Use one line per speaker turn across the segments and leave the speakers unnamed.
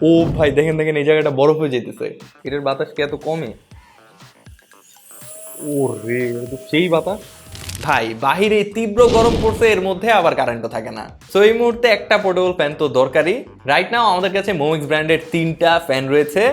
ও ভাই দেখেন দেখেন, এই জায়গাটা বরফ হয়ে যেতেছে। এটার বাতাস কি এত কমে? ও রে, এটা তো সেই বাতাস। ভাই বাহিরে তীব্র গরম পড়ছে, এর মধ্যে আবার কারেন্টও থাকে না। সো এই মুহূর্তে একটা পোর্টেবল ফ্যান তো দরকারি। রাইট নাও আমাদের কাছে মোমেক্স ব্র্যান্ডের 3টা ফ্যান রয়েছে।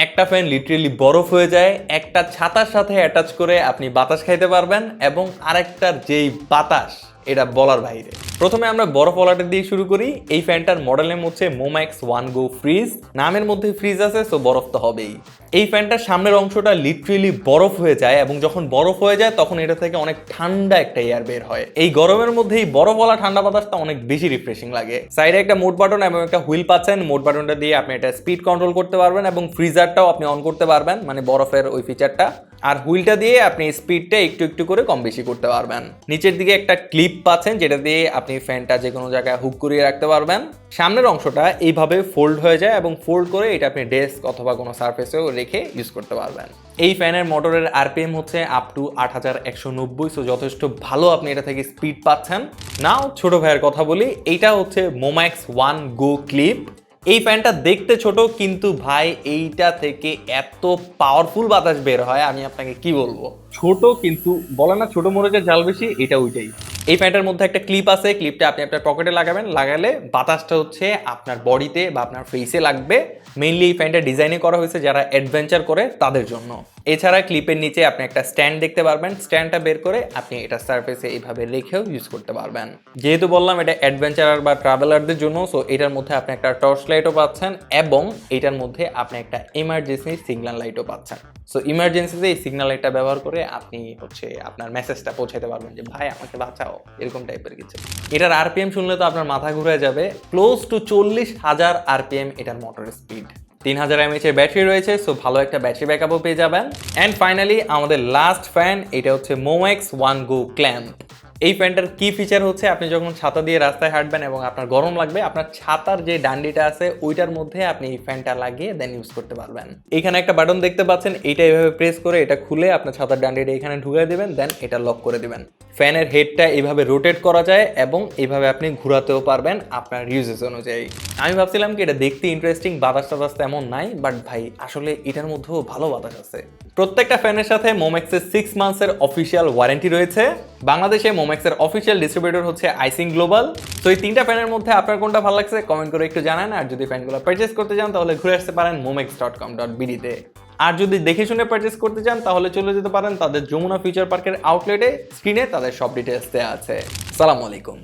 একটা ফ্যান লিটারেলি বরফ হয়ে যায়, একটা ছাতার সাথে অ্যাটাচ করে আপনি বাতাস খাইতে পারবেন, এবং আরেকটার যেই বাতাস এটা বলার বাইরে। প্রথমে আমরা বরফওয়ালাটা দিয়ে শুরু করি। এই ফ্যানটার মডেল নেম হচ্ছে মোম্যাক্স ওয়ান গো ফ্রিজ। নামের মধ্যে ফ্রিজ আছে, সো বরফ তো হবেই। এই ফ্যানটার সামনের অংশটা লিটারেলি বরফ হয়ে যায়, এবং যখন বরফ হয়ে যায় তখন এটা থেকে অনেক ঠান্ডা একটা এয়ার বের হয়। এই গরমের মধ্যেই বরফওয়ালা ঠান্ডা বাতাসটা অনেক বেশি রিফ্রেশিং লাগে। সাইডে একটা মোড বাটন এবং একটা হুইল পাচ্ছেন। মোড বাটনটা দিয়ে আপনি এটা স্পিড কন্ট্রোল করতে পারবেন, এবং ফ্রিজারটাও আপনি অন করতে পারবেন, মানে বরফের ওই ফিচারটা। আর হুইলটা দিয়ে আপনি স্পিডটা একটু একটু করে কম বেশি করতে পারবেন। নিচের দিকে একটা ক্লিপ পাচ্ছেন, যেটা দিয়ে আপনি ফ্যানটা যে কোনো জায়গায় হুক করিয়ে রাখতে পারবেন। সামনের অংশটা এইভাবে ফোল্ড হয়ে যায়, এবং ফোল্ড করে এটা আপনি ডেস্ক অথবা কোনো সারফেসেও রেখে ইউজ করতে পারবেন। এই ফ্যানের মোটরের আরপিএম হচ্ছে আপ টু 8190, সো যথেষ্ট ভালো আপনি এটা থেকে স্পিড পাচ্ছেন। নাও ছোট ভাইয়ের কথা বলি, এইটা হচ্ছে মোম্যাক্স ওয়ান গো ক্লিপ। এই ফ্যানটা দেখতে ছোট, কিন্তু ভাই এইটা থেকে এত পাওয়ারফুল বাতাস বের হয়, আমি আপনাকে কি বলবো। ছোট কিন্তু বলে না ছোট মরিচের জাল বেশি, এটা ওইটাই। এই ফ্যানটার মধ্যে একটা ক্লিপ আছে, ক্লিপটা আপনি আপনার পকেটে লাগাবেন, লাগালে বাতাসটা হচ্ছে আপনার বডিতে বা আপনার ফেসে লাগবে। মেইনলি এই ফ্যানটা ডিজাইনে করা হয়েছে যারা অ্যাডভেঞ্চার করে তাদের জন্য। এছাড়া ক্লিপের নিচে আপনি একটা স্ট্যান্ড দেখতে পারবেন, স্ট্যান্ডটা বের করে আপনি এটা সারফেসে এইভাবে রেখেও ইউজ করতে পারবেন। যেহেতু বললাম এটা অ্যাডভেঞ্চারার বা ট্রাভেলারদের জন্য, সো এটার মধ্যে আপনি একটা টর্চ লাইটও পাচ্ছেন, এবং এটার মধ্যে আপনি একটা ইমার্জেন্সি সিগন্যাল লাইটও পাচ্ছেন। সো ইমার্জেন্সিতে এই সিগন্যাল লাইটটা ব্যবহার করে আপনি হচ্ছে আপনার মেসেজটা পৌঁছাতে পারবেন যে ভাই আমাকে বাঁচাও, এরকম টাইপের কিছু। এটার আরপিএম শুনলে তো আপনার মাথা ঘুরে যাবে। ক্লোজ টু 40,000 আরপিএম এটার মোটর স্পিড। 3000 mAh এর ব্যাটারি রয়েছে, সো ভালো একটা ব্যাটারি ব্যাকআপও পেয়ে যাবেন। অ্যান্ড ফাইনালি আমাদের লাস্ট ফ্যান, এটা হচ্ছে মোম্যাক্স ওয়ান গো ক্ল্যাম্প। এই ফ্যানটার কি ফিচার হচ্ছে, আপনি যখন ছাতা দিয়ে রাস্তায় হাঁটবেন এবং আপনার গরম লাগবে, আপনার ছাতার যে ডান্ডিটা আছে ওইটার মধ্যে আপনি এই ফ্যানটা লাগিয়ে দেন ইউজ করতে পারবেন। এখানে একটা বাটন দেখতে পাচ্ছেন, এইটা এইভাবে প্রেস করে এটা খুলে আপনার ছাতার ডান্ডিটা এখানে ঢুকিয়ে দিবেন, দেন এটা লক করে দিবেন। ফ্যানের হেডটা এইভাবে রোটেট করা যায়, এবং এইভাবে আপনি ঘোরাতেও পারবেন আপনার ইউজেস অনুযায়ী। আমি ভাবছিলাম কি এটা দেখতে ইন্টারেস্টিং, বাতাস টাতাস তেমন নাই, বাট ভাই আসলে এটার মধ্যেও ভালো বাতাস আছে। প্রত্যেকটা ফ্যানের সাথে মোম্যাক্সের 6 মান্থসের অফিসিয়াল ওয়ারেন্টি রয়েছে। বাংলাদেশে মোম্যাক্সের অফিসিয়াল ডিস্ট্রিবিউটর হচ্ছে আইসিং গ্লোবাল। তো এই 3টা ফ্যানের মধ্যে আপনার কোনটা ভালো লাগছে কমেন্ট করে একটু জানান। আর যদি ফ্যানগুলো পারচেস করতে চান তাহলে ঘুরে আসতে পারেন momex.com.bd তে। আর যদি দেখে শুনে পারচেস করতে চান তাহলে চলে যেতে পারেন তাদের যমুনা ফিউচার পার্কের আউটলেটে। স্ক্রিনে তাদের সব ডিটেলস দেওয়া আছে। আসসালামু আলাইকুম।